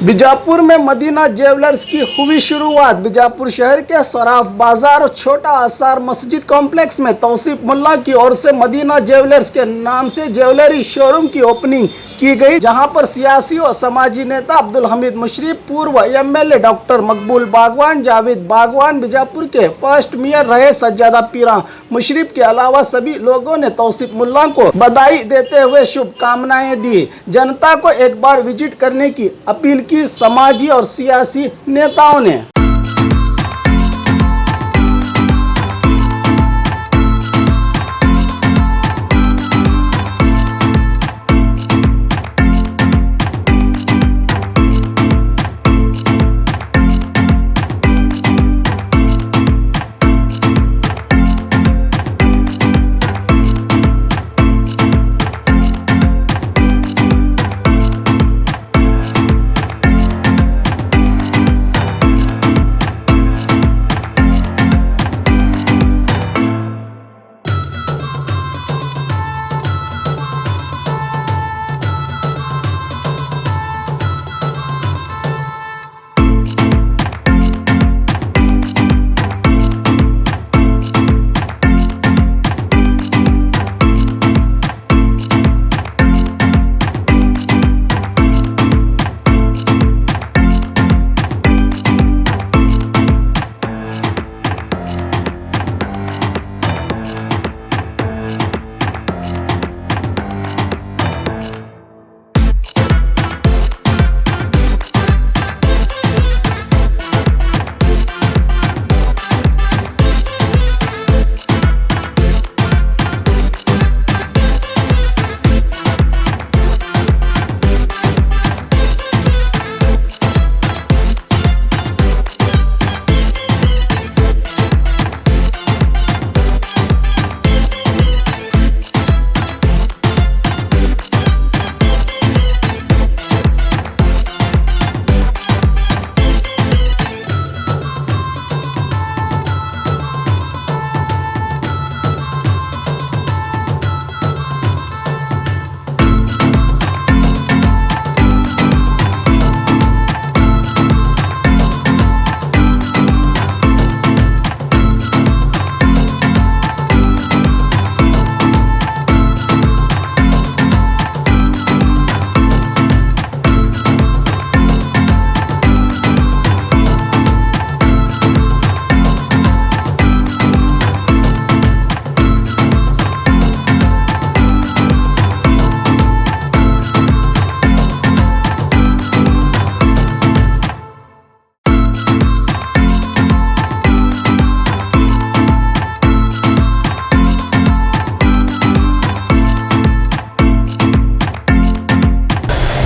बीजापुर में Medina jewellers की हुई शुरुआत। बीजापुर शहर के सराफ बाजार और छोटा आसार मस्जिद कॉम्प्लेक्स में तौसीफ मुल्ला की ओर से मदीना ज्वेलर्स के नाम से ज्वेलरी शोरूम की ओपनिंग की गई, जहां पर सियासी और समाजी नेता अब्दुल हमीद मुशर्रफ, पूर्व एमएलए डॉक्टर मकबूल बागवान, जावेद बागवान, बीजापुर के फर्स्ट मेयर रहे सज्जादा पीरा मुशर्रफ के अलावा सभी लोगों ने तौसीफ मुल्ला को बधाई देते हुए शुभकामनाएं दी। जनता को एक बार विजिट करने की अपील की समाजी और सियासी नेताओं ने।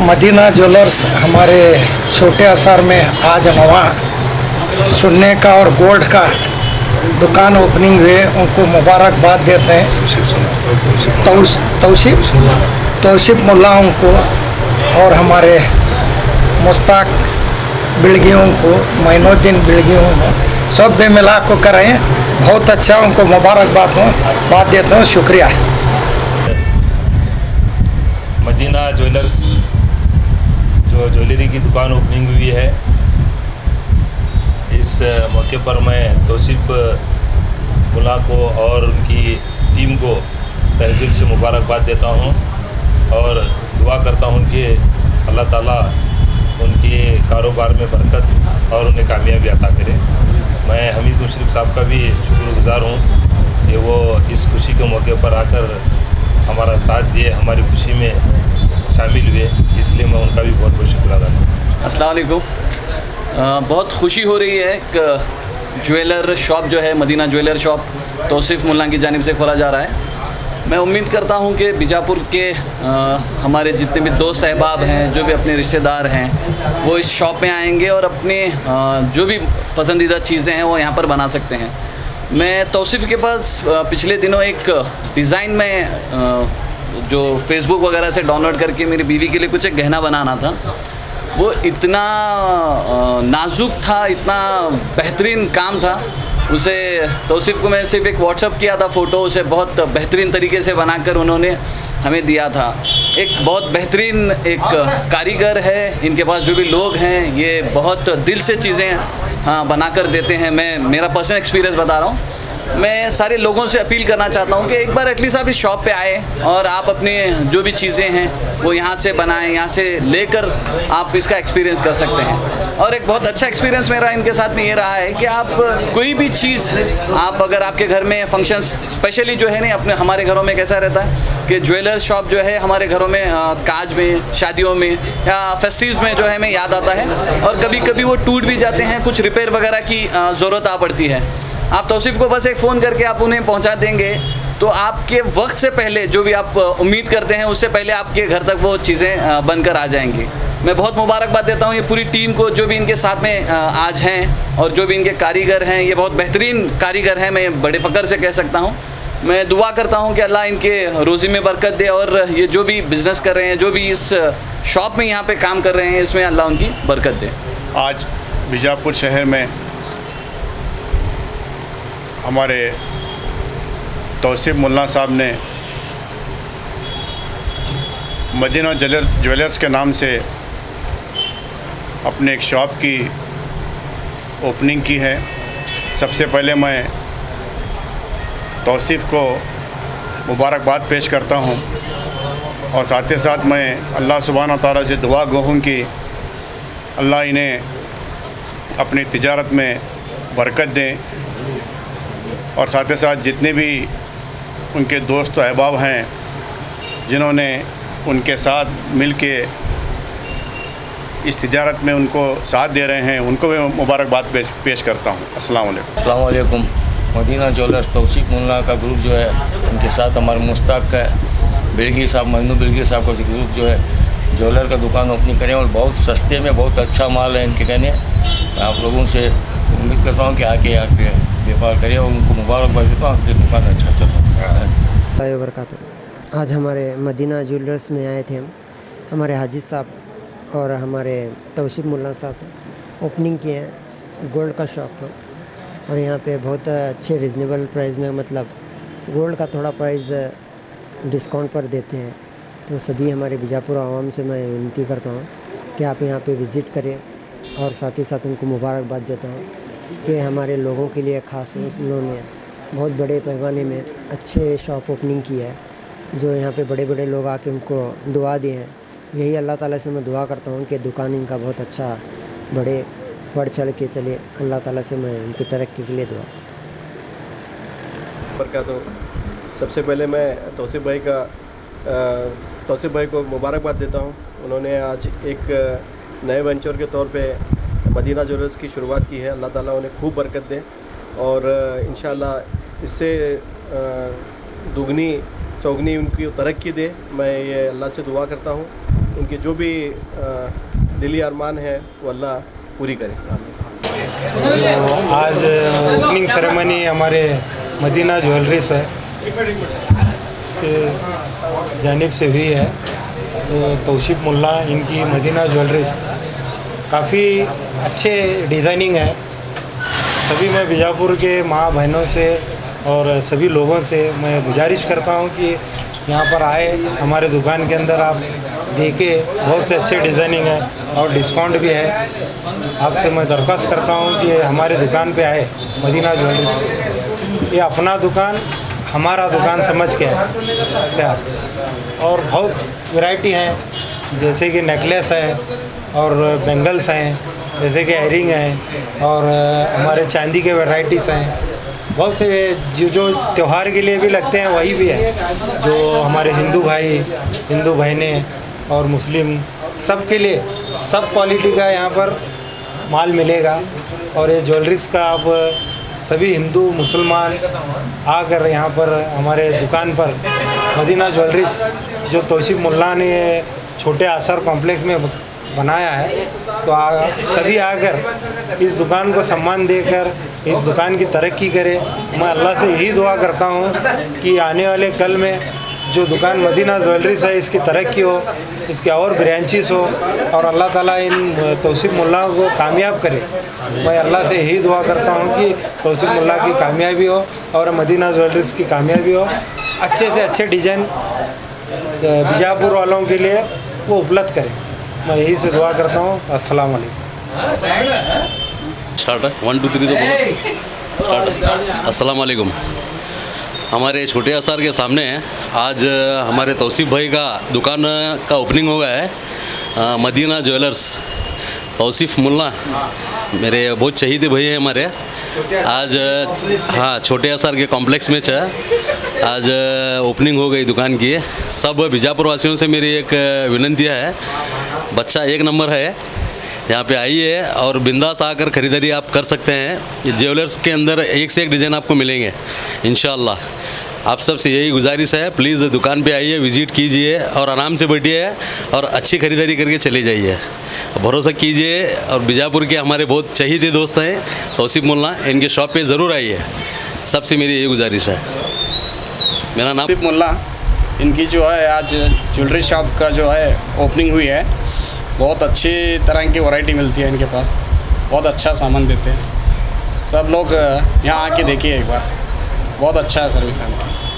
मदीना ज्वेलर्स हमारे छोटे आसार में आज नवा सोने का और गोल्ड का दुकान ओपनिंग हुए, उनको मुबारकबाद देते हैं। तौसीफ मुल्ला उनको और हमारे मुश्ताक बिलगियों को, मोइनुद्दीन बिलगियों को सब बेमिला को करें, बहुत अच्छा उनको मुबारकबाद देता हूँ। शुक्रिया। मदीना ज्वेलर्स जो ज्वेलरी की दुकान ओपनिंग हुई है, इस मौके पर मैं तौसीफ मुल्ला को और उनकी टीम को तहे दिल से मुबारकबाद देता हूं और दुआ करता हूं कि अल्लाह ताला उनके कारोबार में बरकत और उन्हें कामयाबी अता करे। मैं हमीद मुशर्रफ साहब का भी शुक्रगुजार हूं कि वो इस खुशी के मौके पर आकर हमारा साथ दिए, हमारी खुशी में शामिल हुए, इसलिए मैं उनका भी बहुत बहुत शुक्र अदा करता हूँ। अस्सलाम वालेकुम। बहुत खुशी हो रही है। एक ज्वेलर शॉप जो है मदीना ज्वेलर शॉप तौसीफ मुल्ला की जानिब से खोला जा रहा है। मैं उम्मीद करता हूँ कि बीजापुर के हमारे जितने भी दोस्त अहबाब हैं, जो भी अपने रिश्तेदार हैं, वो इस शॉप में आएंगे और अपने जो भी पसंदीदा चीज़ें हैं वो यहाँ पर बना सकते हैं। मैं तौसीफ के पास पिछले दिनों एक डिज़ाइन में जो फेसबुक वगैरह से डाउनलोड करके मेरी बीवी के लिए कुछ एक गहना बनाना था, वो इतना नाजुक था, इतना बेहतरीन काम था, उसे तौसीफ को मैं सिर्फ एक व्हाट्सअप किया था फ़ोटो, उसे बहुत बेहतरीन तरीके से बनाकर उन्होंने हमें दिया था। एक बहुत बेहतरीन एक कारीगर है, इनके पास जो भी लोग हैं ये बहुत दिल से चीज़ें बना कर देते हैं। मैं मेरा पर्सनल एक्सपीरियंस बता रहा हूँ। मैं सारे लोगों से अपील करना चाहता हूँ कि एक बार एटलीस्ट आप इस शॉप पे आए और आप अपने जो भी चीज़ें हैं वो यहाँ से बनाएं, यहाँ से लेकर आप इसका एक्सपीरियंस कर सकते हैं। और एक बहुत अच्छा एक्सपीरियंस मेरा इनके साथ में ये रहा है कि आप कोई भी चीज़ आप अगर आपके घर में फंक्शंस स्पेशली जो है नहीं, अपने हमारे घरों में कैसा रहता है कि ज्वेलर्स शॉप जो है हमारे घरों में काज में, शादियों में या फेस्टिव्स में जो है हमें याद आता है, और कभी कभी वो टूट भी जाते हैं, कुछ रिपेयर वगैरह की ज़रूरत आ पड़ती है। आप तौसीफ़ को बस एक फ़ोन करके आप उन्हें पहुंचा देंगे तो आपके वक्त से पहले जो भी आप उम्मीद करते हैं उससे पहले आपके घर तक वो चीज़ें बनकर आ जाएंगी। मैं बहुत मुबारकबाद देता हूँ ये पूरी टीम को जो भी इनके साथ में आज हैं, और जो भी इनके कारीगर हैं, ये बहुत बेहतरीन कारीगर हैं, मैं बड़े फ़ख्र से कह सकता हूँ। मैं दुआ करता हूँ कि अल्लाह इनके रोज़ी में बरकत दे, और ये जो भी बिज़नेस कर रहे हैं, जो भी इस शॉप में यहाँ पे काम कर रहे हैं, इसमें अल्लाह उनकी बरकत दे। आज बीजापुर शहर में हमारे तौसीफ मुल्ला साहब ने मदीना ज्वेलर्स के नाम से अपने एक शॉप की ओपनिंग की है। सबसे पहले मैं तौसीफ को मुबारकबाद पेश करता हूं, और साथ ही साथ मैं अल्लाह सुब्हानहू तआला से दुआ गो हूँ कि अल्लाह इन्हें अपनी तिजारत में बरकत दें, और साथ ही साथ जितने भी उनके दोस्त अहबाब हैं जिन्होंने उनके साथ मिल के इस तिजारत में उनको साथ दे रहे हैं, उनको भी मुबारकबाद पेश करता हूँ। अस्सलाम वालेकुम। मदीना ज्वेलर्स तौसीफ मुल्ला का ग्रुप जो है, उनके साथ हमारे मुश्ताक बिलगी साहब, मजनू बिलगी साहब का ग्रुप जो है ज्वेलर का दुकान ओपनिंग करें, और बहुत सस्ते में बहुत अच्छा माल है इनके कहने। आप लोगों से उम्मीद करता हूँ कि आके व्यापार करें, और उनको मुबारकबाद देता हूँ, आपकी दुकान अच्छा चल रहा है। वबरकातुहू। आज हमारे मदीना ज्वेलर्स में आए थे हम, हमारे हाजी साहब और हमारे तौसीफ मुल्ला साहब ओपनिंग किए हैं गोल्ड का शॉप, और यहाँ पे बहुत अच्छे रिजनेबल प्राइस में, मतलब गोल्ड का थोड़ा प्राइस डिस्काउंट पर देते हैं। तो सभी हमारे बीजापुर आवाम से मैं विनती करता हूँ कि आप यहाँ पे विज़िट करें, और साथ ही साथ उनको मुबारकबाद देता हूँ कि हमारे लोगों के लिए ख़ास उन्होंने बहुत बड़े पैमाने में अच्छे शॉप ओपनिंग की है, जो यहाँ पे बड़े बड़े लोग आके उनको दुआ दिए हैं। यही अल्लाह ताला से मैं दुआ करता हूँ कि दुकान इनका बहुत अच्छा बढ़ चढ़ के चले। अल्लाह ताला से मैं उनकी तरक्की के लिए दुआ करता हूँ। सबसे पहले मैं तौसीफ भाई को मुबारकबाद देता हूँ। उन्होंने आज एक नए वेंचर के तौर पे मदीना ज्वेलर्स की शुरुआत की है। अल्लाह ताला उन्हें खूब बरकत दे, और इंशाअल्लाह इससे दुगनी चौगनी उनकी तरक्की दे। मैं ये अल्लाह से दुआ करता हूँ, उनके जो भी दिली अरमान है वो अल्लाह पूरी करे। आज ओपनिंग सेरेमनी हमारे मदीना ज्वेलरीज है के जानिब से हुई है। तो तौसीफ मुल्ला इनकी मदीना ज्वेलरीज काफ़ी अच्छे डिज़ाइनिंग है। सभी मैं बीजापुर के माँ बहनों से और सभी लोगों से मैं गुजारिश करता हूँ कि यहाँ पर आए, हमारे दुकान के अंदर आप देखें, बहुत से अच्छे डिज़ाइनिंग है और डिस्काउंट भी है। आपसे मैं दरख्वास्त करता हूँ कि हमारे दुकान पे आए मदीना ज्वेलरीज। ये अपना दुकान, हमारा दुकान समझ के है क्या, और बहुत वैरायटी हैं, जैसे कि नेकलेस है और बेंगल्स हैं, जैसे कि एयरिंग हैं, और हमारे चांदी के वैरायटीज़ हैं। बहुत से जो त्यौहार के लिए भी लगते हैं वही भी है, जो हमारे हिंदू बहनें और मुस्लिम सब के लिए सब क्वालिटी का यहाँ पर माल मिलेगा। और ये ज्वेलरीज़ का आप सभी हिंदू मुसलमान आकर यहाँ पर हमारे दुकान पर मदीना ज्वेलरीज़ जो तौसीफ मुल्ला ने छोटे आसर कॉम्प्लेक्स में बनाया है, तो सभी आकर इस दुकान को सम्मान देकर इस दुकान की तरक्की करें। मैं अल्लाह से यही दुआ करता हूँ कि आने वाले कल में जो दुकान मदीना ज्वेलरीज़ है इसकी तरक्की हो, इसके और ब्रांचेस हो, और अल्लाह ताला इन तौसीफ मुल्ला को कामयाब करे। मैं अल्लाह से यही दुआ करता हूँ कि तौसीफ मुल्ला की कामयाबी हो और मदीना ज्वेलरीज़ की कामयाबी हो। अच्छे से अच्छे डिज़ाइन बीजापुर वालों के लिए वो उपलब्ध करें। मैं यही से दुआ करता हूँ। अस्सलाम वालेकुम। स्टार्ट 1 2 3 तो बोलो। स्टार्ट। अस्सलाम वालेकुम। हमारे छोटे असार के सामने आज हमारे तौसीफ भाई का दुकान का ओपनिंग हो गया है। मदीना ज्वेलर्स तौसीफ मुल्ला मेरे बहुत चहीते भाई हैं हमारे। आज हाँ छोटे असार के कॉम्प्लेक्स में आज ओपनिंग हो गई दुकान की। सब बीजापुर वासियों से मेरी एक विनंती है, बच्चा एक नंबर है, यहाँ पे आइए और बिंदास आकर ख़रीदारी आप कर सकते हैं। ज्वेलर्स के अंदर एक से एक डिज़ाइन आपको मिलेंगे इंशाल्लाह। आप सबसे यही गुजारिश है, प्लीज़ दुकान पे आइए, विज़िट कीजिए और आराम से बैठिए और अच्छी ख़रीदारी करके चले जाइए। भरोसा कीजिए। और बीजापुर के हमारे बहुत चहीते दोस्त हैं तौसीफ मुल्ला, इनके शॉप पे ज़रूर आइए। सबसे मेरी यही गुजारिश है। मेरा नाम तौसीफ मुल्ला, इनकी जो है आज ज्वेलरी शॉप का जो है ओपनिंग हुई है। बहुत अच्छी तरह की वैरायटी मिलती है इनके पास, बहुत अच्छा सामान देते हैं। सब लोग यहाँ आके देखिए एक बार, बहुत अच्छा है सर्विस है इनकी।